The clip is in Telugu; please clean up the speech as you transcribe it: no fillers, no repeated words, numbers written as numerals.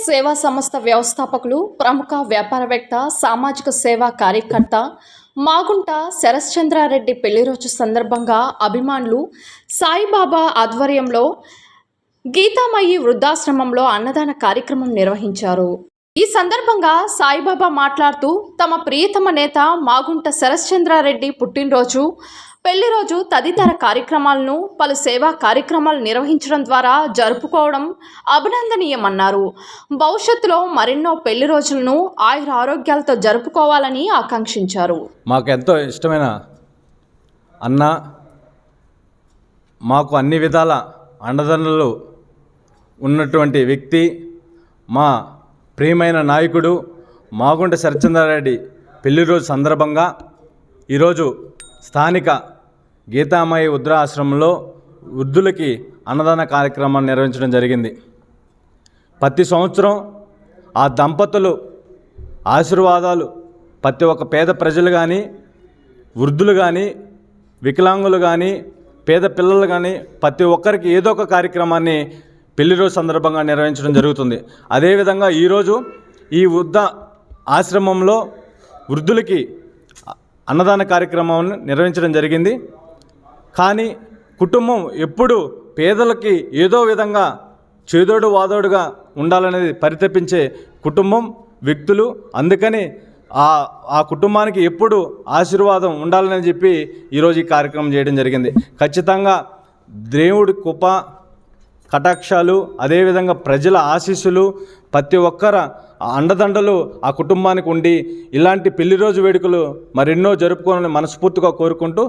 సేవా సంస్థ వ్యవస్థాపకులు, ప్రముఖ వ్యాపారవేత్త, సామాజిక సేవా కార్యకర్త మాగుంట శరశ్చంద్రారెడ్డి పెళ్లిరోజు సందర్భంగా అభిమానులు సాయిబాబా ఆధ్వర్యంలో గీతామయి వృద్ధాశ్రమంలో అన్నదాన కార్యక్రమం నిర్వహించారు. ఈ సందర్భంగా సాయిబాబా మాట్లాడుతూ తమ ప్రియతమ నేత మాగుంట శరశ్చంద్రారెడ్డి పుట్టినరోజు, పెళ్లిరోజు తదితర కార్యక్రమాలను పలు సేవా కార్యక్రమాలు నిర్వహించడం ద్వారా జరుపుకోవడం అభినందనీయమన్నారు. భవిష్యత్తులో మరెన్నో పెళ్లి రోజులను ఆయుర ఆరోగ్యాలతో జరుపుకోవాలని ఆకాంక్షించారు. మాకు ఎంతో ఇష్టమైన అన్న, మాకు అన్ని విధాల అండదండలు ఉన్నటువంటి వ్యక్తి, మా ప్రియమైన నాయకుడు మాగుంట శరశ్చంద్రారెడ్డి పెళ్లిరోజు సందర్భంగా ఈరోజు స్థానిక గీతామయి వృద్ధాశ్రమంలో వృద్ధులకి అన్నదాన కార్యక్రమాన్ని నిర్వహించడం జరిగింది. ప్రతి సంవత్సరం ఆ దంపతులు ఆశీర్వాదాలు ప్రతి ఒక్క పేద ప్రజలు కానీ, వృద్ధులు కానీ, వికలాంగులు కానీ, పేద పిల్లలు కానీ ప్రతి ఒక్కరికి ఏదో ఒక కార్యక్రమాన్ని పెళ్లిరోజు సందర్భంగా నిర్వహించడం జరుగుతుంది. అదేవిధంగా ఈరోజు ఈ వృద్ధ ఆశ్రమంలో వృద్ధులకి అన్నదాన కార్యక్రమాన్ని నిర్వహించడం జరిగింది. కానీ కుటుంబం ఎప్పుడు పేదలకి ఏదో విధంగా చేదోడు వాదోడుగా ఉండాలనేది పరితపించే కుటుంబం, వ్యక్తులు. అందుకని ఆ కుటుంబానికి ఎప్పుడు ఆశీర్వాదం ఉండాలని చెప్పి ఈరోజు ఈ కార్యక్రమం చేయడం జరిగింది. ఖచ్చితంగా దేవుడి కృప, కటాక్షాలు, అదేవిధంగా ప్రజల ఆశీస్సులు, ప్రతి ఒక్కర అండదండలు ఆ కుటుంబానికి ఉండి ఇలాంటి పెళ్లి రోజు వేడుకలు మరెన్నో జరుపుకోవాలని మనస్ఫూర్తిగా కోరుకుంటూ